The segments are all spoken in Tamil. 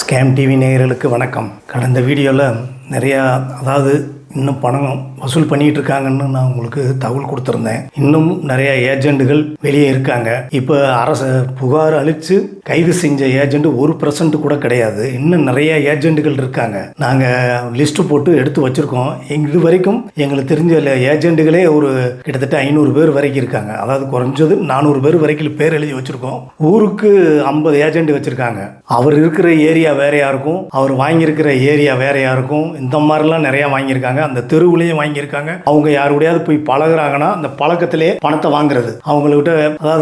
ஸ்கேம் டிவி நேயர்களுக்கு வணக்கம். கடந்த வீடியோவில் நிறையா இன்னும் பணம் வசூல் பண்ணிகிட்டு இருக்காங்கன்னு நான் உங்களுக்கு தகவல் கொடுத்துருந்தேன். இன்னும் நிறைய ஏஜெண்டுகள் வெளியே இருக்காங்க. இப்போ அரசு புகார் அளித்து கைது செஞ்ச ஏஜெண்ட் 1% கூட கிடையாது. இன்னும் நிறைய ஏஜெண்டுகள் இருக்காங்க. நாங்கள் லிஸ்ட்டு போட்டு எடுத்து வச்சுருக்கோம். இது வரைக்கும் எங்களுக்கு தெரிஞ்ச ஏஜெண்டுகளே ஒரு கிட்டத்தட்ட 500 பேர் வரைக்கும் இருக்காங்க. அதாவது குறைஞ்சது 400 பேர் வரைக்கும் பேர் எழுதி வச்சுருக்கோம். ஊருக்கு 50 ஏஜெண்ட் வச்சுருக்காங்க. அவர் இருக்கிற ஏரியா வேறையா இருக்கும், அவர் வாங்கியிருக்கிற ஏரியா வேறையா இருக்கும். இந்த மாதிரிலாம் நிறையா வாங்கியிருக்காங்க. அந்த தெருவுலையும் வாங்கியிருக்காங்க. அவங்க யாருடையாவது போய் பழகுறாங்கன்னா அந்த பழக்கத்திலே பணத்தை வாங்குறது. அவங்கள்ட்ட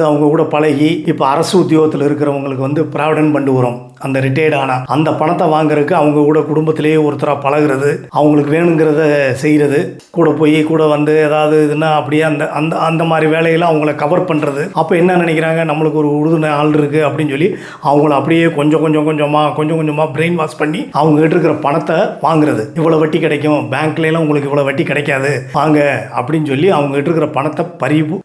அவங்க கூட பழகி இப்போ அரசு உத்தியோகத்தில் இருக்கிறவங்களுக்கு ப்ராவிடன்ட் ஃபண்ட் வரும். அந்த ரிட்டையர்ட் ஆனால் அந்த பணத்தை வாங்குறதுக்கு அவங்க கூட குடும்பத்திலேயே ஒருத்தராக பழகுறது, அவங்களுக்கு வேணுங்கிறத செய்கிறது, கூட போய் கூட ஏதாவது இதுன்னா அப்படியே அந்த அந்த அந்த மாதிரி வேலையெல்லாம் அவங்கள கவர் பண்ணுறது. அப்போ என்ன நினைக்கிறாங்க, நம்மளுக்கு ஒரு உறுதுணை ஆள் இருக்குது அப்படின்னு சொல்லி அவங்கள அப்படியே கொஞ்சம் கொஞ்சமாக பிரெயின் வாஷ் பண்ணி அவங்க கிட்ட இருக்கிற பணத்தை வாங்குறது. இவ்வளோ வட்டி கிடைக்கும், பேங்க்லாம் உங்களுக்கு இவ்வளோ வட்டி கிடைக்காது, வாங்க அப்படின்னு சொல்லி அவங்க கிட்ட இருக்கிற பணத்தை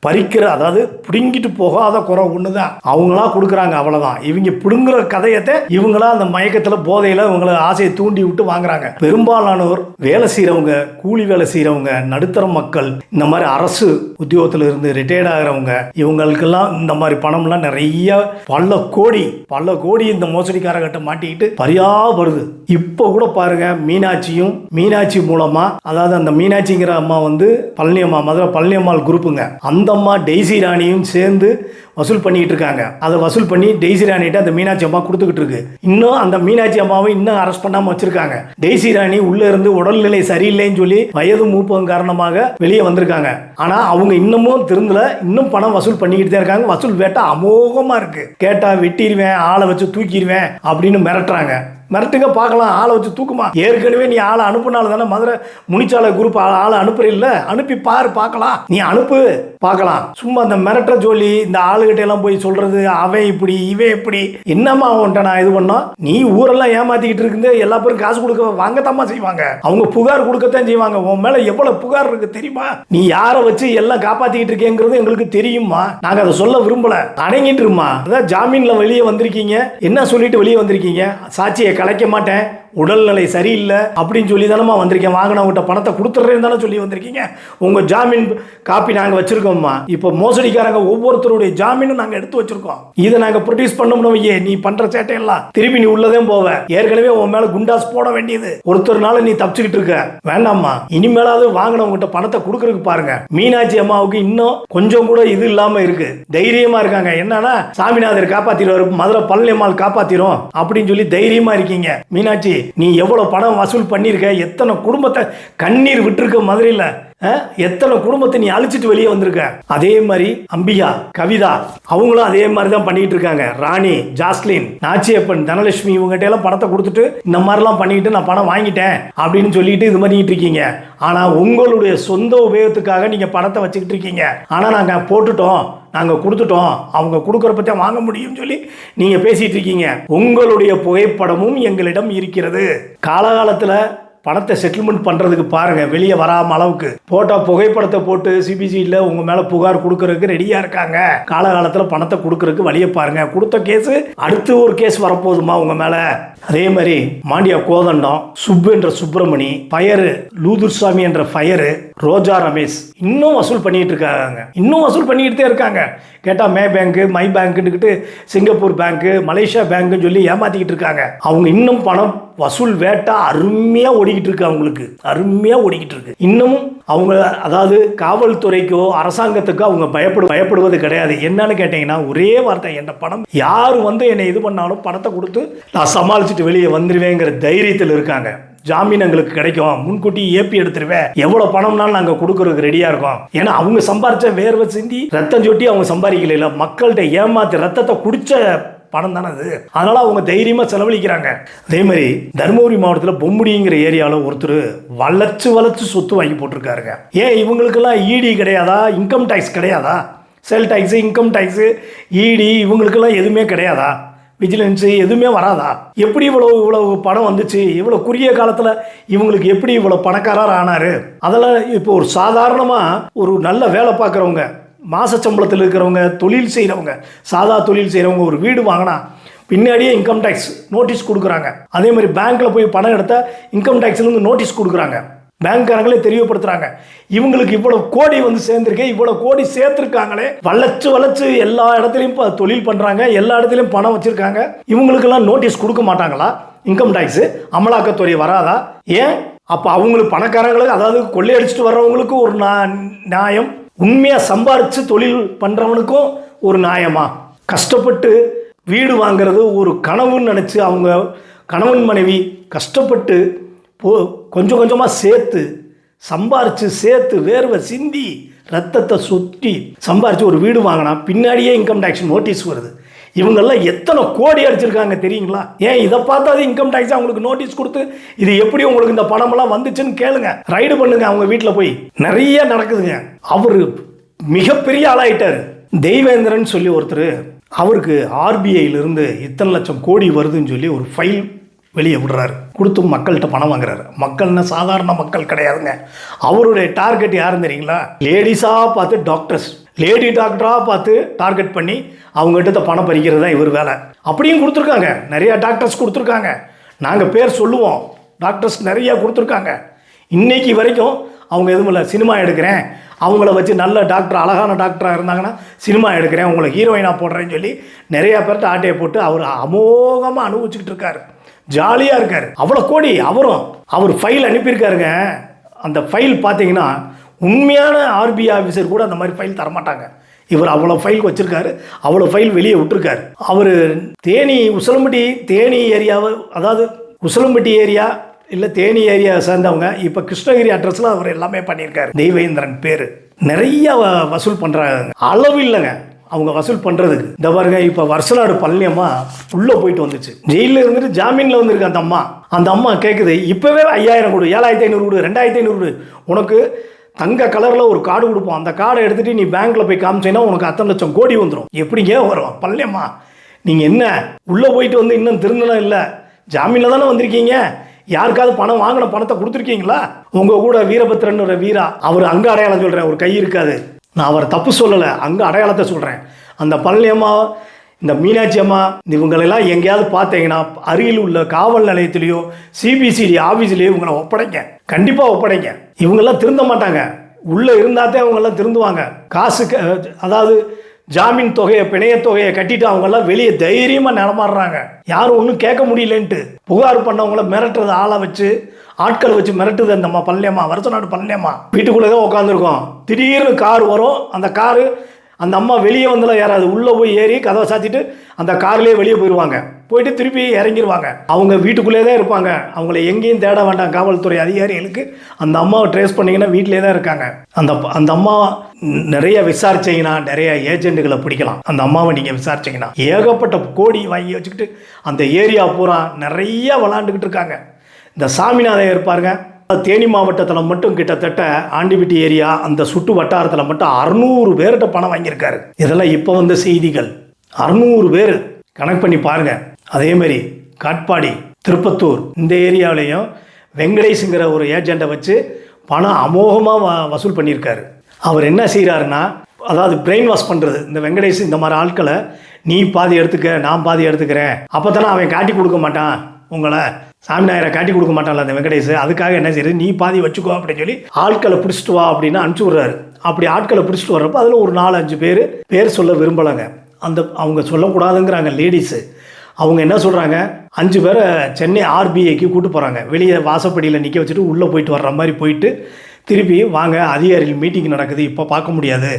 பறிக்கிற, அதாவது பிடுங்கிட்டு போகாத குறை ஒன்று தான். அவங்களா கொடுக்குறாங்க, அவ்வளோதான். இவங்க பிடுங்குற கதையத்தை இவங்களா அந்த மயக்கத்தில் போதையில் இவங்களை ஆசையை தூண்டி விட்டு வாங்குறாங்க. பெரும்பாலானோர் வேலை செய்கிறவங்க, கூலி வேலை செய்கிறவங்க, நடுத்தர மக்கள், இந்த மாதிரி அரசு உத்தியோகத்தில் இருந்து ரிட்டையர்ட் ஆகிறவங்க, இவங்களுக்கெல்லாம் இந்த மாதிரி பணம்லாம் நிறைய பல கோடி இந்த மோசடிக்காரர்கிட்ட மாட்டிக்கிட்டு பரியா வருது. இப்போ கூட பாருங்க, மீனாட்சி மூலமா, அதாவது அந்த மீனாட்சிங்கிற அம்மா பழனி அம்மா, மதுரை பழனி அம்மாள் குரூப்புங்க. அந்த அம்மா டெய்சி ராணியும் சேர்ந்து வசூல் பண்ணிட்டு இருக்காங்க. அதை வசூல் பண்ணி டெய்சி ராணிகிட்ட அந்த மீனாட்சி அம்மா கொடுத்துக்கிட்டு இருக்கு. இன்னும் அந்த மீனாட்சி அம்மாவை இன்னும் அரெஸ்ட் பண்ணாம வச்சிருக்காங்க. டெய்சி ராணி உள்ள இருந்து உடல்நிலை சரியில்லைன்னு சொல்லி வயது மூப்பம் காரணமாக வெளியே வந்திருக்காங்க. ஆனா அவங்க இன்னமும் திருந்தல, இன்னும் பணம் வசூல் பண்ணிக்கிட்டு தான் இருக்காங்க. வசூல் வேட்டை அமோகமா இருக்கு. கேட்டா வெட்டிடுவேன், ஆளை வச்சு தூக்கிடுவேன் அப்படின்னு மிரட்டுறாங்க. மிரட்டுங்க பார்க்கலாம், ஆளை வச்சு தூக்குமா? ஏற்கனவே நீ ஆளை அனுப்புனால தானே மதுரை முனிச்சாலை குரூப் ஆளை அனுப்புறில்ல, அனுப்பி பாரு பார்க்கலாம், நீ அனுப்பு பார்க்கலாம். சும்மா அந்த மிரட்ட சொல்லி இந்த ஆளுகிட்ட எல்லாம் போய் சொல்றது, அவன் இப்படி இவன் இப்படி, என்னம்மா அவன்கிட்ட நான் இது பண்ணோம், நீ ஊரெல்லாம் ஏமாத்திக்கிட்டு இருக்குது. எல்லா பேரும் காசு கொடுக்க வாங்கத்தாம்மா செய்வாங்க, அவங்க புகார் கொடுக்கத்தான் செய்வாங்க. உன் மேல எவ்வளவு புகார் இருக்கு தெரியுமா? நீ யாரை வச்சு எல்லாம் காப்பாத்திக்கிட்டு இருக்கேங்கிறது எங்களுக்கு தெரியுமா? நாங்க அதை சொல்ல விரும்பல, அடங்கிட்டு இருமா. அதான் ஜாமீன்ல வெளியே வந்திருக்கீங்க, என்ன சொல்லிட்டு வெளியே வந்திருக்கீங்க? சாட்சியை கலைக்க மாட்டேன், உடல்நிலை சரியில்லை அப்படின்னு சொல்லி தானம்மா வந்திருக்கேன், வாங்கினவங்கிட்ட பணத்தை கொடுத்துட்றேன்னு தானே சொல்லி வந்திருக்கீங்க. உங்கள் ஜாமீன் காப்பி நாங்கள் வச்சுருக்கோம்மா. இப்போ மோசடிக்காரங்க ஒவ்வொருத்தருடைய ஜாமீனும் நாங்கள் எடுத்து வச்சுருக்கோம். இதை நாங்கள் ப்ரொடியூஸ் பண்ணோம்னு வையே, நீ பண்ணுற சேட்டையெல்லாம் திருப்பி நீ உள்ளதே போவ. ஏற்கனவே உன் மேலே குண்டாஸ் போட வேண்டியது ஒருத்தர்னால நீ தப்பிச்சுக்கிட்டு இருக்க. வேண்டாம்மா, இனிமேலாவது வாங்கினவங்கிட்ட பணத்தை கொடுக்கறதுக்கு பாருங்க. மீனாட்சி அம்மாவுக்கு இன்னும் கொஞ்சம் கூட இது இல்லாமல் இருக்கு, தைரியமாக இருக்காங்க. என்னன்னா, சாமிநாதர் காப்பாற்றிடுவார், மதுரை பழனி அம்மாள் காப்பாற்றிடும் அப்படின்னு சொல்லி தைரியமாக இருக்கீங்க. மீனாட்சி, நீ எவ்வளவு பணம் வசூல் பண்ணிருக்க, எத்தனை குடும்பத்தை கண்ணீர் விட்டுருக்க மதுரையில், எத்தனை குடும்பத்தை நீ அழிச்சிட்டு வெளியே வந்திருக்க. அதே மாதிரி அம்பிகா, கவிதா, அவங்களும் அதே மாதிரி தான் பண்ணிட்டு இருக்காங்க. ராணி, ஜாஸ்லின், நாச்சியப்பன், தனலட்சுமி, இவங்ககிட்ட எல்லாம் பணத்தை கொடுத்துட்டு இந்த மாதிரிலாம் பண்ணிட்டு நான் பணம் வாங்கிட்டேன் அப்படின்னு சொல்லிட்டு இது பண்ணிட்டு இருக்கீங்க. ஆனா உங்களுடைய சொந்த உபயோகத்துக்காக நீங்க பணத்தை வச்சுக்கிட்டு இருக்கீங்க. ஆனா நாங்க போட்டுட்டோம், நாங்கள் கொடுத்துட்டோம், அவங்க கொடுக்குற பற்றி வாங்க முடியும்னு சொல்லி நீங்கள் பேசிகிட்டு இருக்கீங்க. உங்களுடைய புகைப்படமும் எங்களிடம் இருக்கிறது. காலகாலத்தில் பணத்தை செட்டில்மெண்ட் பண்ணுறதுக்கு பாருங்கள், வெளியே வராமல் அளவுக்கு போட்டால் புகைப்படத்தை போட்டு சிபிசியில் உங்கள் மேலே புகார் கொடுக்கறதுக்கு ரெடியாக இருக்காங்க. காலகாலத்தில் பணத்தை கொடுக்கறதுக்கு வழியை பாருங்கள். கொடுத்த கேஸு அடுத்து ஒரு கேஸ் வரப்போகுதுமா உங்கள் மேலே. அதே மாதிரி மாண்டியா கோதண்டம், சுப்பு என்ற சுப்பிரமணி, பயரு லூதுர்சாமி என்ற பயரு, ரோஜா ரமேஷ் இன்னும் வசூல் பண்ணிட்டு இருக்காங்க. இன்னும் வசூல் பண்ணிக்கிட்டே இருக்காங்க. கேட்டால் மே பேங்க்கு, மை பேங்க்குன்னுக்கிட்டு சிங்கப்பூர் பேங்க்கு, மலேசியா பேங்க்குன்னு சொல்லி ஏமாத்திக்கிட்டு இருக்காங்க. அவங்க இன்னும் பணம் வசூல் வேட்டா அருமையாக ஓடிக்கிட்டு இருக்கு, அவங்களுக்கு அருமையாக ஓடிக்கிட்டு இருக்கு. இன்னமும் அவங்க, அதாவது காவல்துறைக்கோ அரசாங்கத்துக்கோ அவங்க பயப்படுவது கிடையாது. என்னன்னு கேட்டீங்கன்னா, ஒரே வார்த்தை, என்ன பணம் யார் என்னை இது பண்ணாலும் பணத்தை கொடுத்து நான் சமாளிச்சுட்டு வெளியே வந்துடுவேங்கிற தைரியத்தில் இருக்காங்க. ஜாமீன் எங்களுக்கு கிடைக்கும், முன்கூட்டி ஏப்பி எடுத்துருவேன், எவ்வளவு பணம்னாலும் நாங்கள் கொடுக்கறதுக்கு ரெடியா இருக்கோம். ஏன்னா அவங்க சம்பாரிச்ச வேர்வை சிந்தி ரத்தம் சொட்டி அவங்க சம்பாதிக்கல, மக்கள்கிட்ட ஏமாத்தி ரத்தத்தை குடிச்ச பணம் தானே அது. அதனால அவங்க தைரியமா செலவழிக்கிறாங்க. அதே மாதிரி தருமபுரி மாவட்டத்தில் பொம்முடிங்கிற ஏரியாவில் ஒருத்தர் வளைச்சு சொத்து வாங்கி போட்டிருக்காருங்க. ஏன் இவங்களுக்கெல்லாம் இடி கிடையாதா, இன்கம் டேக்ஸ் கிடையாதா, சேல் டேக்ஸு, இன்கம் டேக்ஸு, இடி இவங்களுக்கெல்லாம் எதுவுமே கிடையாதா, விஜிலன்ஸு எதுவுமே வராதா? எப்படி இவ்வளவு பணம் வந்துச்சு? இவ்வளோ குறுகிய காலத்தில் இவங்களுக்கு எப்படி இவ்வளோ பணக்காரர் ஆனார்? அதெல்லாம் இப்போ ஒரு சாதாரணமாக ஒரு நல்ல வேலை பார்க்குறவங்க, மாச சம்பளத்தில் இருக்கிறவங்க, தொழில் செய்கிறவங்க, சாதா தொழில் செய்கிறவங்க ஒரு வீடு வாங்கினா பின்னாடியே இன்கம் டேக்ஸ் நோட்டீஸ் கொடுக்குறாங்க. அதே மாதிரி பேங்க்கில் போய் பணம் எடுத்தால் இன்கம் டேக்ஸ்லேருந்து நோட்டீஸ் கொடுக்குறாங்க. பேங்க்காரங்களே தெரியப்படுத்துறாங்க, இவங்களுக்கு இவ்வளவு கோடி வந்து சேர்ந்துருக்கு, இவ்வளவு கோடி சேர்த்துருக்காங்களே, வளைச்சு எல்லா இடத்துலையும் தொழில் பண்ணுறாங்க, எல்லா இடத்துலையும் பணம் வச்சுருக்காங்க, இவங்களுக்கெல்லாம் நோட்டீஸ் கொடுக்க மாட்டாங்களா? இன்கம் டேக்ஸு அமலாக்கத்துறை வராதா? ஏன் அப்போ அவங்களுக்கு பணக்காரங்களுக்கு, அதாவது கொள்ளையடிச்சிட்டு வர்றவங்களுக்கும் ஒரு நியாயம், உண்மையாக சம்பாரித்து தொழில் பண்ணுறவனுக்கும் ஒரு நியாயமா? கஷ்டப்பட்டு வீடு வாங்கிறது ஒரு கனவுன்னு நினச்சி அவங்க கணவன் மனைவி கஷ்டப்பட்டு கொஞ்சம் கொஞ்சமாக சேர்த்து சம்பாரித்து சேர்த்து வேர்வை சிந்தி ரத்தத்தை சுற்றி சம்பாரித்து ஒரு வீடு வாங்கினா பின்னாடியே இன்கம் டேக்ஸ் நோட்டீஸ் வருது. இவங்கெல்லாம் எத்தனை கோடி அடிச்சிருக்காங்க தெரியுங்களா? ஏன் இதை பார்த்தாது இன்கம் டேக்ஸ் அவங்களுக்கு நோட்டீஸ் கொடுத்து இது எப்படி உங்களுக்கு இந்த பணமெல்லாம் வந்துச்சுன்னு கேளுங்க, ரைடு பண்ணுங்க அவங்க வீட்டில் போய். நிறைய நடக்குதுங்க. அவர் மிகப்பெரிய ஆளாயிட்டார். தெய்வேந்திரன் சொல்லி ஒருத்தர், அவருக்கு ஆர்பிஐயிலிருந்து இத்தனை லட்சம் கோடி வருதுன்னு சொல்லி ஒரு ஃபைல் வெளியே விடுறாரு, கொடுத்து மக்கள்கிட்ட பணம் வாங்குறாரு. மக்கள்னா சாதாரண மக்கள் கிடையாதுங்க. அவருடைய டார்கெட் யாருன்னு தெரியுங்களா? லேடிஸாக பார்த்து டாக்டர்ஸ், லேடி டாக்டராக பார்த்து டார்கெட் பண்ணி அவங்ககிட்ட பணம் பறிக்கிறது தான் இவர் வேலை. அப்படியும் கொடுத்துருக்காங்க, நிறையா டாக்டர்ஸ் கொடுத்துருக்காங்க. நாங்கள் பேர் சொல்லுவோம், டாக்டர்ஸ் நிறையா கொடுத்துருக்காங்க. இன்னைக்கு வரைக்கும் அவங்க எதுவும் இல்லை, சினிமா எடுக்கிறேன், அவங்கள வச்சு நல்ல டாக்டர் அழகான டாக்டராக இருந்தாங்கன்னா சினிமா எடுக்கிறேன், உங்களை ஹீரோயினாக போடுறேன்னு சொல்லி நிறையா பேர்கிட்ட ஆட்டையை போட்டு அவர் அமோகமாக அனுபவிச்சுக்கிட்டு இருக்காரு, ஜாலியாக இருக்கார். அவ்வளோ கோடி அவர் ஃபைல் அனுப்பியிருக்காருங்க. அந்த ஃபைல் பார்த்தீங்கன்னா உண்மையான ஆர்பிஐ ஆஃபீஸர் கூட அந்த மாதிரி ஃபைல் தரமாட்டாங்க. இவர் அவ்வளோ ஃபைல் வச்சுருக்காரு, அவ்வளோ ஃபைல் வெளியே விட்டுருக்காரு. அவர் உசிலம்பட்டி தேனி ஏரியாவை, அதாவது உசிலம்பட்டி ஏரியா இல்லை தேனி ஏரியா சேர்ந்தவங்க இப்போ கிருஷ்ணகிரி அட்ரஸில் அவர் எல்லாமே பண்ணியிருக்காரு. தெய்வேந்திரன் பேர். நிறைய வசூல் பண்ணுறாங்க, அளவு இல்லைங்க அவங்க வசூல் பண்ணுறதுக்கு. இந்த பாருங்க, இப்போ வருஷநாடு பழனியம்மா உள்ளே போயிட்டு வந்துச்சு, ஜெயிலில் இருந்துட்டு ஜாமீனில் வந்துருக்கு அந்த அம்மா கேட்குது, இப்போவே 5000 கொடு, 7500 கொடு, 2500 கொடு, உனக்கு தங்க கலரில் ஒரு கார்டு கொடுப்போம், அந்த கார்டை எடுத்துகிட்டு நீ பேங்க்கில் போய் காமிச்சேன்னா உனக்கு 10 லட்சம் கோடி வந்துடும். எப்படிங்க வரும்? பழனியம்மா நீங்கள் என்ன உள்ளே போயிட்டு வந்து இன்னும் திருந்தலாம் இல்லை, ஜாமீனில் தானே வந்திருக்கீங்க, யாருக்காவது பணம் வாங்கின பணத்தை கொடுத்துருக்கீங்களா? உங்கள் கூட வீரபத்ரன் வீரா, அவர் அங்கே அடையாளம் சொல்கிறேன், ஒரு கை இருக்காது, நான் அவரை தப்பு சொல்லலை, அங்கே அடையாளத்தை சொல்கிறேன். அந்த பழனி அம்மா, இந்த மீனாட்சி அம்மா, இவங்களெல்லாம் எங்கேயாவது பார்த்தீங்கன்னா அருகில் உள்ள காவல் நிலையத்திலேயோ சிபிசிடி ஆஃபீஸ்லேயோ இவங்களை ஒப்படைங்க, கண்டிப்பாக ஒப்படைங்க. இவங்கெல்லாம் திருந்த மாட்டாங்க, உள்ளே இருந்தால் அவங்கெல்லாம் திருந்துவாங்க. காசு, அதாவது ஜாமீன் தொகையை பிணைய தொகையை கட்டிட்டு அவங்கெல்லாம் வெளியே தைரியமாக நடமாடுறாங்க. யாரும் ஒன்றும் கேட்க முடியலன்ட்டு புகார் பண்ணவங்கள மிரட்டுறது, ஆளை வச்சு ஆட்களை வச்சு மிரட்டுது அந்த அம்மா பழனியம்மா. வருஷநாடு பழனியம்மா வீட்டுக்குள்ளே தான் உட்காந்துருக்கோம், திடீர்னு கார் வரும், அந்த காரு அந்த அம்மா வெளியே வந்தெல்லாம் ஏறாது, உள்ளே போய் ஏறி கதவை சாத்திட்டு அந்த கார்லேயே வெளியே போயிடுவாங்க, போயிட்டு திருப்பி இறங்கிடுவாங்க. அவங்க வீட்டுக்குள்ளே தான் இருப்பாங்க, அவங்கள எங்கேயும் தேட வேண்டாம். காவல்துறை அதிகாரிகளுக்கு அந்த அம்மாவை ட்ரேஸ் பண்ணிங்கன்னா வீட்டிலே தான் இருக்காங்க. அந்த அம்மா நிறைய விசாரிச்சிங்கன்னா நிறைய ஏஜென்ட்டுகளை பிடிக்கலாம். அந்த அம்மாவை நீங்கள் விசாரிச்சிங்கன்னா ஏகப்பட்ட கோடி வாங்கி வச்சுக்கிட்டு அந்த ஏரியா பூரா நிறைய விளாண்டுக்கிட்டு இருக்காங்க. இந்த சாமிநாதன் இருப்பாருங்க, தேனி மாவட்டத்தில் மட்டும் கிட்டத்தட்ட ஆண்டிவிட்டி ஏரியா அந்த சுட்டு வட்டாரத்தில் மட்டும் 600 பேர்கிட்ட பணம் வாங்கியிருக்காரு. இதெல்லாம் இப்போ வந்த செய்திகள். 600 பேர் கணக்கு பண்ணி பாருங்கள். அதேமாரி காட்பாடி, திருப்பத்தூர் இந்த ஏரியாவிலையும் வெங்கடேஷுங்கிற ஒரு ஏஜெண்ட்டை வச்சு பணம் அமோகமாக வசூல் பண்ணியிருக்காரு. அவர் என்ன செய்கிறாருன்னா, அதாவது பிரெயின் வாஷ் பண்ணுறது. இந்த வெங்கடேஷ் இந்த மாதிரி ஆட்களை, நீ பாதி எடுத்துக்க, நான் பாதி எடுத்துக்கிறேன், அப்போ தானே அவன் காட்டி கொடுக்க மாட்டான், உங்களை சாமிநாயரை காட்டி கொடுக்க மாட்டான்ல அந்த வெங்கடேஷ், அதுக்காக என்ன செய்யுது, நீ பாதி வச்சுக்கோ அப்படின்னு சொல்லி ஆட்களை பிடிச்சிட்டு வா அப்படின்னு அனுப்பிச்சி விட்றாரு. அப்படி ஆட்களை பிடிச்சிட்டு வர்றப்போ அதில் ஒரு 4-5 பேர் சொல்ல விரும்பலைங்க. அவங்க சொல்லக்கூடாதுங்கிறாங்க லேடிஸு. அவங்க என்ன சொல்கிறாங்க, 5 பேரை சென்னை ஆர்பிஐக்கு கூட்டு போகிறாங்க. வெளியே வாசப்படியில் நிற்க வச்சுட்டு உள்ளே போயிட்டு வர்ற மாதிரி போயிட்டு திருப்பி வாங்க, அதிகாரிகள் மீட்டிங் நடக்குது, இப்போ பார்க்க முடியாது,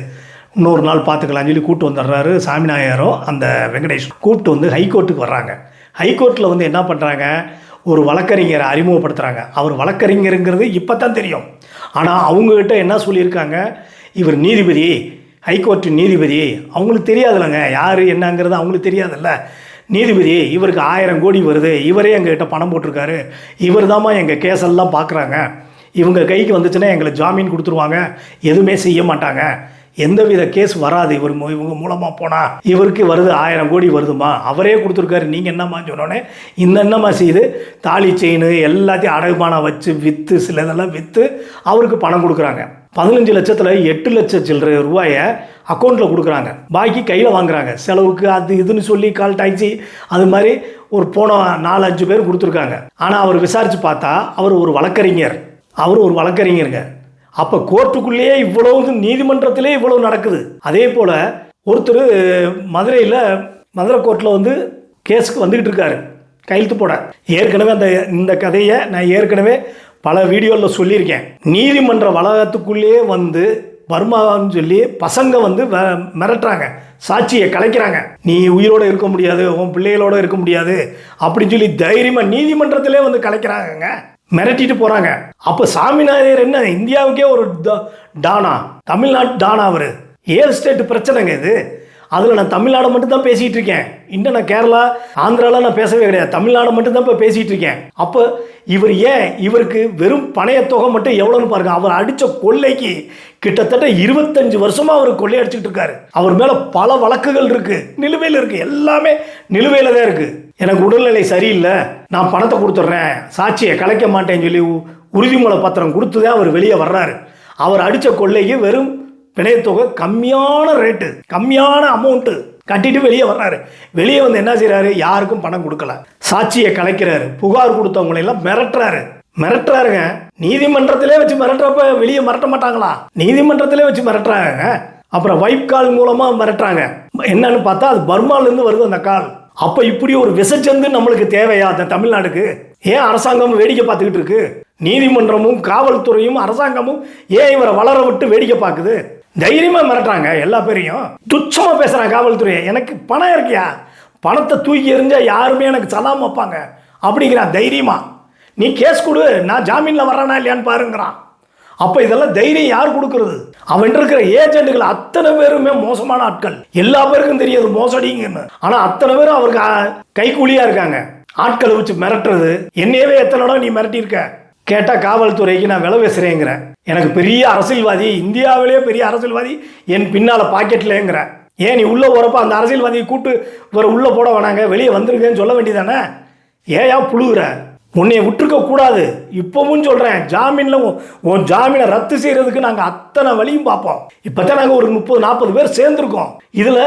இன்னொரு நாள் பார்த்துக்கலாம்னு சொல்லி கூப்பிட்டு வந்துடுறாரு. சாமிநாயரும் அந்த வெங்கடேஷ் கூப்பிட்டு வந்து ஹைகோர்ட்டுக்கு வர்றாங்க. ஹைகோர்ட்டில் வந்து என்ன பண்ணுறாங்க, ஒரு வழக்கறிஞரை அறிமுகப்படுத்துகிறாங்க. அவர் வழக்கறிஞருங்கிறது இப்போ தான் தெரியும். ஆனால் அவங்கக்கிட்ட என்ன சொல்லியிருக்காங்க, இவர் நீதிபதி, ஹைகோர்ட்டு நீதிபதி, அவங்களுக்கு தெரியாதுல்லங்க யார் என்னங்கிறது அவங்களுக்கு தெரியாதுல்ல. நீதிபதி, இவருக்கு 1000 கோடி வருது, இவரே எங்ககிட்ட பணம் போட்டிருக்காரு, இவர் தாம்மா எங்கள் கேஸெல்லாம் பார்க்குறாங்க, இவங்க கைக்கு வந்துச்சுன்னா எங்களை ஜாமீன் கொடுத்துருவாங்க, எதுவுமே செய்ய மாட்டாங்க, எந்தவித கேஸ் வராது, இவங்க மூலமாக போனால் இவருக்கு வருது 1000 கோடி வருதுமா, அவரே கொடுத்துருக்காரு, நீங்கள் என்னம்மா சொன்னோன்னே என்னம்மா செய்து தாலி செயின் எல்லாத்தையும் அடகுமானம் வச்சு விற்று சில இதெல்லாம் விற்று அவருக்கு பணம் கொடுக்குறாங்க. 15 லட்சத்தில் 8 லட்சம் சில்லற ரூபாயை அக்கௌண்ட்டில் கொடுக்குறாங்க, பாக்கி கையில் வாங்குறாங்க. செலவுக்கு அது இதுன்னு சொல்லி கால் டாக்ஸி அது மாதிரி ஒரு போன 4-5 பேர் கொடுத்துருக்காங்க. ஆனால் அவர் விசாரித்து பார்த்தா அவர் ஒரு வழக்கறிஞருங்க. அப்போ கோர்ட்டுக்குள்ளேயே இவ்வளவு, நீதிமன்றத்திலே இவ்வளவு நடக்குது. அதே போல் ஒருத்தர் மதுரை கோர்ட்டில் கேஸுக்கு வந்துக்கிட்டு இருக்காரு கையெழுத்து போட. ஏற்கனவே இந்த கதையை நான் ஏற்கனவே பல வீடியோவில் சொல்லியிருக்கேன். நீதிமன்ற வளாகத்துக்குள்ளேயே பர்மான்னு சொல்லி பசங்க மிரட்டுறாங்க, சாட்சியை கலைக்கிறாங்க. நீ உயிரோடு இருக்க முடியாது, உன் பிள்ளைகளோடு இருக்க முடியாது அப்படின்னு சொல்லி தைரியமாக நீதிமன்றத்திலே கலைக்கிறாங்க, மிரட்டிட்டு போகிறாங்க. அப்போ சாமிநாதையர் என்ன இந்தியாவுக்கே ஒரு டானா, தமிழ்நாட்டு டானா அவர். 7 ஸ்டேட் பிரச்சனைங்க இது. அதில் நான் தமிழ்நாடு மட்டும் தான் பேசிகிட்டு இருக்கேன். இன்னும் நான் கேரளா ஆந்திராவில் நான் பேசவே கிடையாது, தமிழ்நாடு மட்டும் தான் இப்போ பேசிகிட்டு இருக்கேன். அப்போ இவருக்கு வெறும் பணையத்தொகை மட்டும் எவ்வளோன்னு பாருங்க. அவர் அடித்த கொள்ளைக்கு கிட்டத்தட்ட 25 வருஷமாக அவர் கொள்ளை அடிச்சுட்டு இருக்காரு. அவர் மேலே பல வழக்குகள் இருக்குது, நிலுவையில் இருக்குது, எல்லாமே நிலுவையில் தான் இருக்குது. எனக்கு உடல்நிலை சரியில்லை, நான் பணத்தை கொடுத்துட்றேன், சாட்சியை கலைக்க மாட்டேன்னு சொல்லி உறுதிமொழி பத்திரம் கொடுத்து தான் அவர் வெளியே வர்றாரு. அவர் அடித்த கொள்ளைக்கு வெறும் பிணையத்தொகை கம்மியான ரேட்டு, கம்மியான அமௌண்ட்டு கட்டிட்டு வெளியே வர்றாரு. வெளியே என்ன செய்கிறாரு, யாருக்கும் பணம் கொடுக்கல, சாட்சியை கலைக்கிறாரு, புகார் கொடுத்தவங்களெல்லாம் மிரட்டுறாருங்க. நீதிமன்றத்திலே வச்சு மிரட்டுறப்ப வெளியே மிரட்ட மாட்டாங்களா? நீதிமன்றத்திலே வச்சு மிரட்டுறாங்க. அப்புறம் வைப் கால் மூலமாக மிரட்டுறாங்க. என்னன்னு பார்த்தா அது பர்மாலேருந்து வருது அந்த கால். அப்போ இப்படி ஒரு விசச்சந்து நம்மளுக்கு தேவையா அந்த தமிழ்நாடுக்கு? ஏன் அரசாங்கம் வேடிக்கை பார்த்துக்கிட்டு இருக்கு? நீதிமன்றமும் காவல்துறையும் அரசாங்கமும் ஏன் இவரை வளர விட்டு வேடிக்கை பார்க்குது? தைரியமாக மிரட்டுறாங்க, எல்லா பேரையும் துச்சமாக பேசுகிறாங்க காவல்துறையை. எனக்கு பணம் இருக்கியா, பணத்தை தூக்கி எறிஞ்சால் யாருமே எனக்கு சலாம் வைப்பாங்க அப்படிங்கிறான் தைரியமாக. நீ கேஸ் கொடு, நான் ஜாமீனில் வர்றானா இல்லையான்னு பாருங்கிறான். அப்போ இதெல்லாம் தைரியம் யார் கொடுக்கறது? அவன் இருக்கிற ஏஜென்ட்டுகள் அத்தனை பேருமே மோசமான ஆட்கள். எல்லா பேருக்கும் தெரியாது மோசடிங்கன்னு. ஆனால் அத்தனை பேரும் அவருக்கு கைக்கூலியாக இருக்காங்க. ஆட்களை வச்சு மிரட்டுறது. என்னையவே எத்தனை இடம் நீ மிரட்டியிருக்க கேட்டால் காவல்துறைக்கு நான் விலை பேசுகிறேங்கிறேன். எனக்கு பெரிய அரசியல்வாதி, இந்தியாவிலே பெரிய அரசியல்வாதி என் பின்னால் பாக்கெட்லேங்கிற. ஏன் நீ உள்ளே போகிறப்ப அந்த அரசியல்வாதியை கூட்டு இவரை உள்ளே போட வேணாங்க, வெளியே வந்துருங்கன்னு சொல்ல வேண்டியதானே? ஏயா புழுகுற? உன்னைய விட்டுருக்க கூடாது. இப்பவும் சொல்கிறேன், ஜாமீனில் உன் ஜாமீனை ரத்து செய்கிறதுக்கு நாங்கள் அத்தனை வழியும் பார்ப்போம். இப்போ தான் நாங்கள் ஒரு 30-40 பேர் சேர்ந்துருக்கோம். இதில்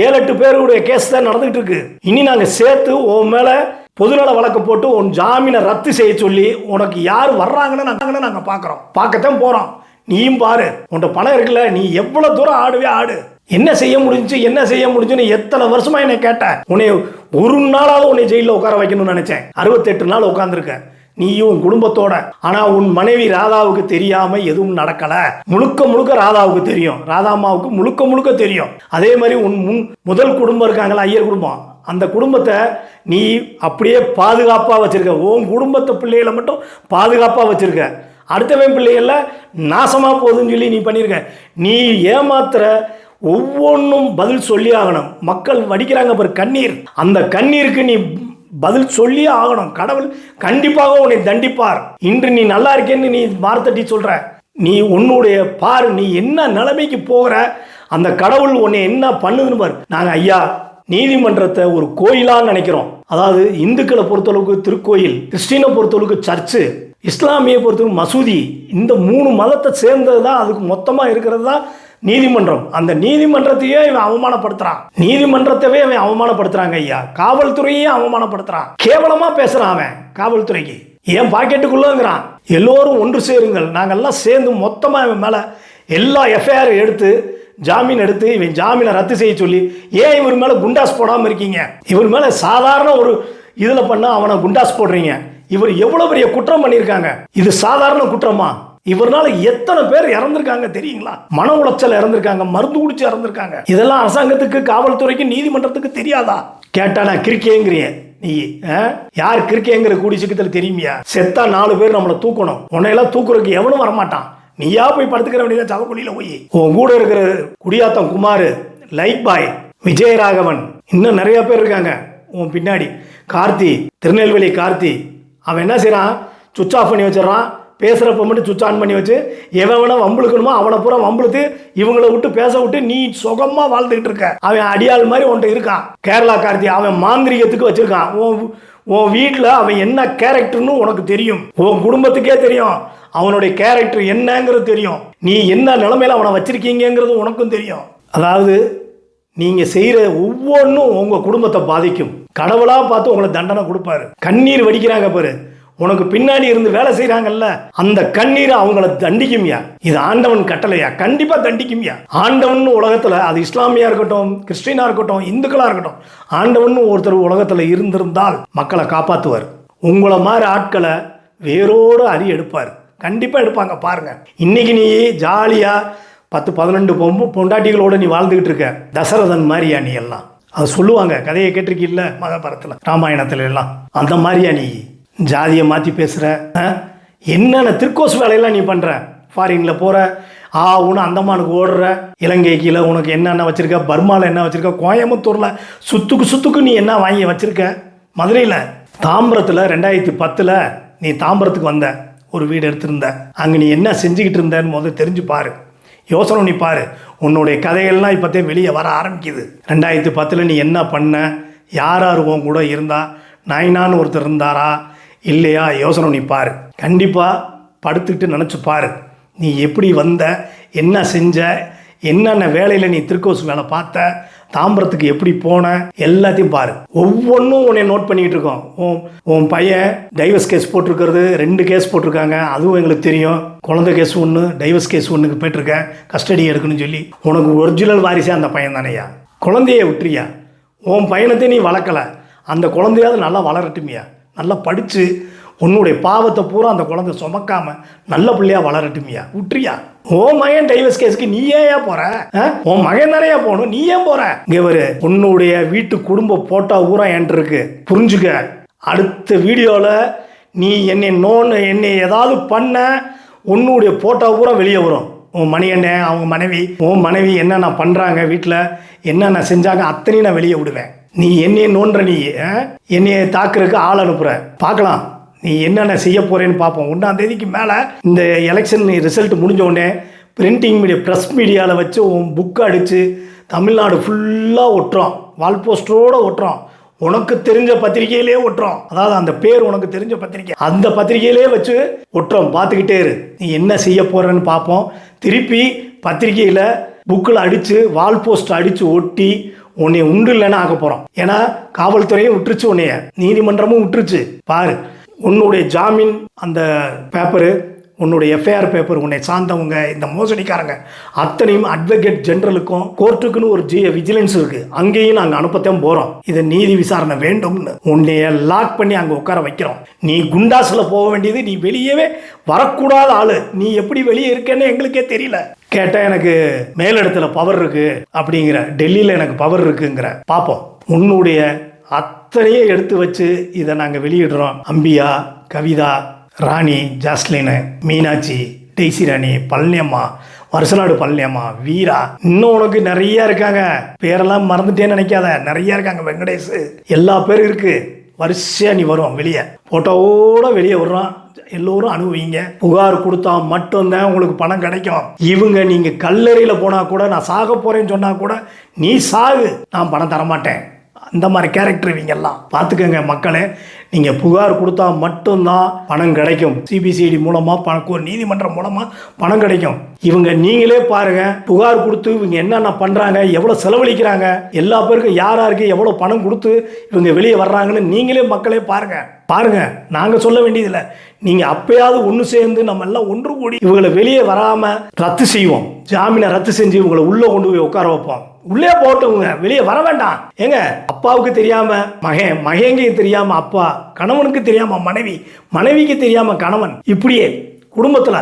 7-8 பேருடைய கேஸ் தான் நடந்துகிட்டு இருக்கு. இனி நாங்கள் சேர்த்து உன் மேலே பொதுநல வழக்கு போட்டு உன் ஜாமீனை ரத்து செய்ய சொல்லி உனக்கு யார் வர்றாங்கன்னு நாங்கள் பார்க்கத்தான் போகிறோம். நீயும் பாரு, உன்கிட்ட பணம் இருக்குல்ல, நீ எவ்வளோ தூரம் ஆடு. என்ன செய்ய முடிஞ்சுன்னு எத்தனை வருஷமா என்னை கேட்ட. உன்னை ஒரு நாளாவது உன்னை ஜெயிலில் உட்கார வைக்கணும்னு நினைச்சேன். 68 நாள் உட்காந்துருக்க நீயும் உன் குடும்பத்தோட. ஆனா உன் மனைவி ராதாவுக்கு தெரியாம எதுவும் நடக்கல. முழுக்க ராதாவுக்கு தெரியும், ராதாமாவுக்கு முழுக்க தெரியும். அதே மாதிரி உன் முதல் குடும்பம் இருக்காங்களா, ஐயர் குடும்பம், அந்த குடும்பத்தை நீ அப்படியே பாதுகாப்பாக வச்சிருக்க. உன் குடும்பத்தை பிள்ளைகளை மட்டும் பாதுகாப்பாக வச்சிருக்க. அடுத்தவன் பிள்ளைகள நாசமாக போகுதுன்னு சொல்லி நீ பண்ணியிருக்க. நீ ஏமாத்துற ஒவ்வொன்றும் பதில் சொல்லி ஆகணும். மக்கள் வடிக்கிறாங்க பாரு கண்ணீர், அந்த கண்ணீருக்கு நீ பதில் சொல்லி ஆகணும். கடவுள் கண்டிப்பாக உன்னை தண்டிப்பார். இன்று நீ நல்லா இருக்கேன்னு நீ வார்த்தட்டி சொல்ற, நீ உன்னுடைய பாரு, நீ என்ன நிலைமைக்கு போகிற, அந்த கடவுள் உன்னை என்ன பண்ணுதுன்னு பாரு. நாங்கள் ஐயா நீதிமன்றத்தை ஒரு கோயிலான்னு நினைக்கிறோம். அதாவது இந்துக்களை பொறுத்தளவுக்கு திருக்கோயில், கிறிஸ்டினை பொறுத்தளவுக்கு சர்ச்சு, இஸ்லாமியை பொறுத்தளவுக்கு மசூதி, இந்த 3 மதத்தை சேர்ந்தது தான் அதுக்கு மொத்தமாக இருக்கிறது தான் நீதிமன்றம். அந்த நீதிமன்றத்தையே இவன் அவமானப்படுத்துறான். நீதிமன்றத்தவே அவன் அவமானப்படுத்துறாங்க ஐயா. காவல்துறையே அவமானப்படுத்துறான். கேவலமா பேசுறான் அவன் காவல்துறைக்கு. ஏன் பாக்கெட்டுக்குள்ளங்கிறான். எல்லோரும் ஒன்று சேருங்கள், நாங்கள்லாம் சேர்ந்து மொத்தமா இவன் மேல எல்லா எஃப்ஐஆர் எடுத்து ஜாமீன் எடுத்து இவன் ஜாமீனை ரத்து செய்ய சொல்லி, ஏன் இவர் மேல குண்டாஸ் போடாம இருக்கீங்க? இவர் மேல சாதாரண ஒரு இதுல பண்ண அவனை குண்டாஸ் போடுறீங்க. இவர் எவ்வளவு பெரிய குற்றம் பண்ணியிருக்காங்க. இது சாதாரண குற்றமா? இவர்னால எத்தனை பேர் இறந்திருக்காங்க தெரியுங்களா? மன உளைச்சல் இறந்திருக்காங்க, மருந்து குடிச்சு இறந்திருக்காங்க. இதெல்லாம் அரசாங்கத்துக்கு, காவல்துறைக்கு, நீதிமன்றத்துக்கு தெரியாதா? கேட்டா நான் கிரிக்கேங்கிறீங்க. நீ யார் கிரிக்கேங்கிற கூடி சிக்கத்தில் தெரியுமியா? செத்தா 4 பேர் நம்மளை தூக்கணும். உன்னையெல்லாம் தூக்குறதுக்கு எவனும் வரமாட்டான். நீயா போய் படுத்துக்கிற வேண்டியதான் சவக்குழியில போய். உன் கூட இருக்கிற குடியாத்தம் குமார், லைக் பாய், விஜயராகவன், இன்னும் நிறைய பேர் இருக்காங்க உன் பின்னாடி. கார்த்தி, திருநெல்வேலி கார்த்தி, அவன் என்ன செய்யறான்? சுவிட்ச் ஆஃப் பண்ணி வச்சிடறான். பேசுகிறப்ப மட்டும் சுவிட்ச் ஆன் பண்ணி வச்சு எவனை வம்புழுக்கணுமோ அவனை பூரா வம்புழுத்து இவங்களை விட்டு பேச விட்டு நீ சுகமாக வாழ்ந்துக்கிட்டு இருக்க. அவன் அடியாள் மாதிரி உன்ட்ட இருக்கான். கேரளா கார்த்தி அவன் மாந்திரிகத்துக்கு வச்சிருக்கான். உன் வீட்டில் அவன் என்ன கேரக்டர்னு உனக்கு தெரியும், உன் குடும்பத்துக்கே தெரியும் அவனுடைய கேரக்டர் என்னங்கிறது தெரியும், நீ என்ன நிலைமையில அவனை வச்சிருக்கீங்கிறது உனக்கும் தெரியும். அதாவது நீங்கள் செய்கிற ஒவ்வொன்றும் உங்கள் குடும்பத்தை பாதிக்கும். கடவுளாக பார்த்து உங்களை தண்டனை கொடுப்பாரு. கண்ணீர் வடிக்கிறாங்க பாரு, உனக்கு பின்னாடி இருந்து வேலை செய்கிறாங்கல்ல, அந்த கண்ணீரை அவங்கள தண்டிக்கும்யா. இது ஆண்டவன் கட்டளையா, கண்டிப்பாக தண்டிக்கும்யா. ஆண்டவன் உலகத்தில், அது இஸ்லாமியா இருக்கட்டும், கிறிஸ்டினா இருக்கட்டும், இந்துக்களாக இருக்கட்டும், ஆண்டவன் ஒருத்தர் உலகத்தில் இருந்திருந்தால் மக்களை காப்பாற்றுவார். உங்களை மாதிரி ஆட்களை வேரோடு அறி எடுப்பார். கண்டிப்பாக எடுப்பாங்க. பாருங்க, இன்னைக்கு நீ ஜாலியாக 10-12 பொண்டாட்டிகளோடு நீ வாழ்ந்துக்கிட்டு இருக்க, தசரதன் மாதிரியா நீ எல்லாம்? அது சொல்லுவாங்க, கதையை கேட்டிருக்கீல்ல மகாபாரத்தில், ராமாயணத்துல எல்லாம். அந்த மாதிரியா நீ ஜாதியை மாற்றி பேசுகிற? என்னென்ன திருக்கோசு வேலையெல்லாம் நீ பண்ணுற? ஃபாரினில் போகிற, உன அந்தமானுக்கு ஓடுற, இலங்கைக்கில் உனக்கு என்னென்ன வச்சுருக்க, பர்மாவில் என்ன வச்சுருக்க, கோயம்புத்தூரில் சுத்துக்கு நீ என்ன வாங்கி வச்சுருக்க, மதுரையில், தாம்பரத்தில் 2010 நீ தாம்பரத்துக்கு வந்த, ஒரு வீடு எடுத்திருந்த, அங்கே நீ என்ன செஞ்சுக்கிட்டு இருந்தன்னு முதல்ல தெரிஞ்சு பாரு, யோசனை நீ பாரு. உன்னுடைய கதைகள்லாம் இப்போத்தே வெளியே வர ஆரம்பிக்குது. 2010 நீ என்ன பண்ண, யார் உன் கூட இருந்தா, நாயினான்னு ஒருத்தர் இருந்தாரா இல்லையா, யோசனை நீ பாரு. கண்டிப்பாக படுத்துக்கிட்டு நினச்சி பாரு, நீ எப்படி வந்த, என்ன செஞ்ச, என்னென்ன வேலையில் நீ திருக்கோசு வேலை பார்த்த, தாம்பரத்துக்கு எப்படி போன, எல்லாத்தையும் பாரு. ஒவ்வொன்றும் உன்னை நோட் பண்ணிக்கிட்டு இருக்கோம். உன் பையன் டைவர்ஸ் கேஸ் போட்டிருக்கிறது, 2 கேஸ் போட்டிருக்காங்க, அதுவும் எங்களுக்கு தெரியும். குழந்தை கேஸ் 1, டைவர்ஸ் கேஸ் 1க்கு போயிட்டுருக்கேன், கஸ்டடி எடுக்கணும்னு சொல்லி. உனக்கு ஒரிஜினல் வாரிசே அந்த பையன் தானையா? குழந்தைய விட்டுறியா? உன் பையனத்தை நீ வளர்க்கலை, அந்த குழந்தையாவது நல்லா வளரட்டுமியா, நல்லா படித்து உன்னுடைய பாவத்தை பூரா அந்த குழந்தை சுமக்காமல் நல்ல பிள்ளையா வளரட்டுமியா, விட்டுறியா? உன் மகன் டைவர்ஸ் கேஸுக்கு நீ ஏன் போற? உன் மகன் தானேயா போகணும், நீ ஏன் போற? இவர் உன்னுடைய வீட்டு குடும்ப போட்டோ ஊரா என்கிட்ட இருக்கு, புரிஞ்சுக்க. அடுத்த வீடியோவில் நீ என்னை ஏதாவது பண்ண, உன்னுடைய போட்டோ பூரா வெளியே வரும். உன் மணியண்ணன், அவங்க மனைவி, உன் மனைவி என்னென்ன பண்ணுறாங்க, வீட்டில் என்னென்ன செஞ்சாங்க, அத்தனையும் நான் வெளியே விடுவேன். நீ என்னைய நோன்ற, நீ என்னைய தாக்குறதுக்கு ஆள் அனுப்புகிற, பார்க்கலாம் நீ என்னென்ன செய்ய போகிறேன்னு பார்ப்போம். 1ஆம் தேதிக்கு மேலே இந்த எலெக்ஷன் ரிசல்ட் முடிஞ்ச உடனே பிரிண்டிங் மீடியா, ப்ரெஸ் மீடியாவில் வச்சு உன் புக்கை அடித்து தமிழ்நாடு ஃபுல்லாக ஒட்டுறோம், வால் போஸ்டரோடு ஒட்டுறோம், உனக்கு தெரிஞ்ச பத்திரிகையிலே ஒட்டுறோம். அதாவது அந்த பேர் உனக்கு தெரிஞ்ச பத்திரிகை, அந்த பத்திரிகையிலே வச்சு ஒட்டுறோம். பார்த்துக்கிட்டே இரு, நீ என்ன செய்ய போகிறேன்னு பார்ப்போம். திருப்பி பத்திரிகையில் புக்கில் அடித்து, வால் போஸ்ட் அடித்து ஒட்டி உன்னை உண்டு இல்லைன்னு ஆக்க போகிறோம். ஏன்னா காவல்துறையும் விட்டுருச்சு, உன்னைய நீதிமன்றமும் விட்டுருச்சு. பாரு, உன்னுடைய ஜாமீன் அந்த பேப்பரு, உன்னுடைய எஃப்ஐஆர் பேப்பர், உன்னை சார்ந்தவங்க இந்த மோசடிக்காரங்க அத்தனையும் அட்வொகேட் ஜெனரலுக்கும் கோர்ட்டுக்குன்னு ஒரு விஜிலன்ஸ் இருக்குது, அங்கேயும் நாங்கள் அனுப்பத்தான் போகிறோம். இதை நீதி விசாரணை வேண்டும்னு உன்னைய லாக் பண்ணி அங்கே உட்கார வைக்கிறோம். நீ குண்டாஸில் போக வேண்டியது, நீ வெளியவே வரக்கூடாத ஆள். நீ எப்படி வெளியே இருக்கேன்னு எங்களுக்கே தெரியல. கேட்டால் எனக்கு மேலிடத்துல பவர் இருக்குது அப்படிங்கிற, டெல்லியில் எனக்கு பவர் இருக்குங்கிற. பார்ப்போம், உன்னுடைய அத்தனையும் எடுத்து வச்சு இதை நாங்கள் வெளியிடுறோம். அம்பியா, கவிதா, ராணி, ஜாஸ்லின், மீனாட்சி, டெய்சி ராணி, பழனியம்மா, வருஷநாடு பழனியம்மா, வீரா, இன்னும் உனக்கு நிறைய இருக்காங்க, பேரெல்லாம் மறந்துட்டேன்னு நினைக்காத, நிறைய இருக்காங்க. வெங்கடேஷ், எல்லா பேரும் இருக்கு. வரிசையா நீ வரும், வெளியே போட்டோவோட வெளியே வர்றோம். எல்லோரும் அனுபவிங்க. புகார் கொடுத்தா மட்டும்தான் உங்களுக்கு பணம் கிடைக்கும். இவங்க நீங்க கல்லறையில் போனா கூட, நான் சாக போறேன்னு சொன்னா கூட, நீ சாகு, நான் பணம் தரமாட்டேன், அந்த மாதிரி கேரக்டர் இவங்க எல்லாம். பார்த்துக்கங்க மக்களே, நீங்கள் புகார் கொடுத்தா மட்டும்தான் பணம் கிடைக்கும். சிபிசிஐடி மூலமாக ஒரு நீதிமன்றம் மூலமாக பணம் கிடைக்கும். இவங்க நீங்களே பாருங்க, புகார் கொடுத்து இவங்க என்னென்ன பண்ணுறாங்க, எவ்வளோ செலவழிக்கிறாங்க, எல்லா பேருக்கும் யாராருக்கு எவ்வளோ பணம் கொடுத்து இவங்க வெளியே வர்றாங்கன்னு நீங்களே மக்களே பாருங்க. நாங்கள் சொல்ல வேண்டியதில்லை, நீங்கள் அப்பயாவது ஒன்று சேர்ந்து நம்ம எல்லாம் ஒன்று கூடி இவங்களை வெளியே வராமல் ரத்து செய்வோம். ஜாமீனை ரத்து செஞ்சு இவங்களை உள்ளே கொண்டு போய் உட்கார வைப்போம். உள்ளே போட்டவங்க வெளியே வர வேண்டாம். ஏங்க, அப்பாவுக்கு தெரியாம மகன், மகனுக்கு தெரியாம அப்பா, கணவனுக்கு தெரியாம மனைவி, மனைவிக்கு தெரியாம கணவன், இப்படியே குடும்பத்துல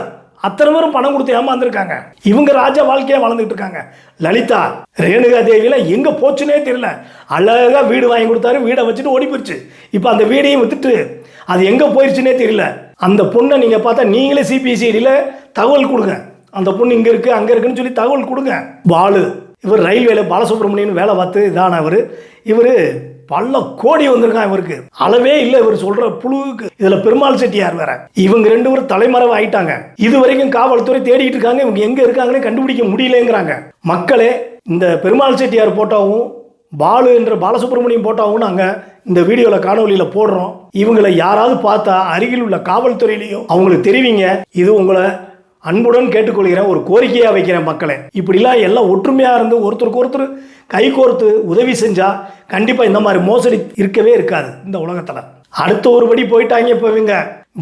அத்தனை பேரும் பணம் கொடுத்து ஏமாந்துருக்காங்க. இவங்க ராஜா வாழ்க்கையா வாழ்ந்துட்டு இருக்காங்க. லலிதா, ரேணுகா தேவியில எங்க போச்சுன்னே தெரியல. அழகா வீடு வாங்கி கொடுத்தாரு, வீடை வச்சுட்டு ஓடி போயிடுச்சு. இப்போ அந்த வீடையும் வித்துட்டு அது எங்க போயிடுச்சுன்னே தெரியல. அந்த பொண்ணை நீங்க பார்த்தா நீங்களே சிபிசிஐடியில தகவல் கொடுங்க, அந்த பொண்ணு இங்க இருக்கு அங்க இருக்குன்னு சொல்லி தகவல் கொடுங்க. பாலு, இவர் ரயில்வேல பாலசுப்ரமணியன் வேலை பார்த்து இதான இவர் பல கோடி வந்திருக்கான். இவருக்கு அளவே இல்லை. இவர் சொல்ற புழுவுக்கு இதுல பெருமாள் செட்டியார் வேற. இவங்க 2 பேரும் தலைமறைவு ஆயிட்டாங்க. இது வரைக்கும் காவல்துறை தேடிட்டு இருக்காங்க, இவங்க எங்க இருக்காங்கன்னு கண்டுபிடிக்க முடியலங்கிறாங்க. மக்களே, இந்த பெருமாள் செட்டியார் போட்டோவும் பாலு என்ற பாலசுப்ரமணியம் போட்டாவும் நாங்கள் இந்த வீடியோவில் காணொலியில் போடுறோம். இவங்களை யாராவது பார்த்தா அருகில் உள்ள காவல்துறையிலையோ அவங்களுக்கு தெரிவிங்க. இது உங்களை அன்புடன் கேட்டுக்கொள்கிறேன், ஒரு கோரிக்கையாக வைக்கிறேன். மக்களை இப்படிலாம் எல்லாம் ஒற்றுமையாக இருந்து ஒருத்தருக்கு ஒருத்தர் கை கோர்த்து உதவி செஞ்சால் கண்டிப்பாக இந்த மாதிரி மோசடி இருக்கவே இருக்காது இந்த உலகத்தில். அடுத்த ஒருபடி போயிட்டாங்க. இப்போ இவங்க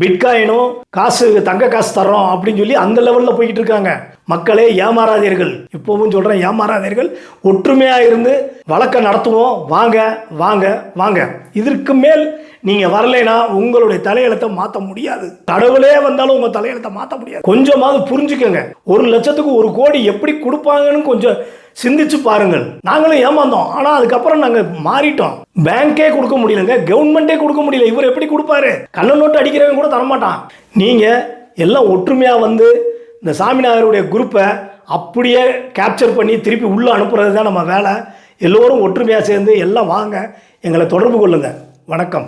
பிட்காயினும் காசு தங்க காசு தர்றோம் அப்படின்னு சொல்லி அந்த லெவலில் போய்கிட்டு இருக்காங்க. மக்களே ஏமாறாதீர்கள், இப்போவும் சொல்கிறேன், ஏமாறாதீர்கள். ஒற்றுமையாக இருந்து வழக்கை நடத்துவோம். வாங்க வாங்க வாங்க. இதற்கு மேல் நீங்கள் வரலைன்னா உங்களுடைய தலையெழுத்தை மாற்ற முடியாது. கடவுளே வந்தாலும் உங்கள் தலையெழுத்தை மாற்ற முடியாது. கொஞ்சமாவது புரிஞ்சுக்கோங்க. 1,00,000க்கு 1 கோடி எப்படி கொடுப்பாங்கன்னு கொஞ்சம் சிந்திச்சு பாருங்கள். நாங்களும் ஏமாந்தோம், ஆனால் அதுக்கப்புறம் நாங்கள் மாறிட்டோம். பேங்கே கொடுக்க முடியலங்க, கவர்மெண்ட்டே கொடுக்க முடியல. இவர் எப்படி கொடுப்பாரு? கள்ள நோட்டு அடிக்கிறவங்க கூட தரமாட்டான். நீங்கள் எல்லாம் ஒற்றுமையாக வந்து இந்த சாமிநாதருடைய குரூப்பை அப்படியே கேப்சர் பண்ணி திருப்பி உள்ளே அனுப்புறது தான் நம்ம வேலை. எல்லோரும் ஒற்றுமையாக சேர்ந்து எல்லாம் வாங்க, எங்களை தொடர்பு கொள்ளுங்கள். வணக்கம்.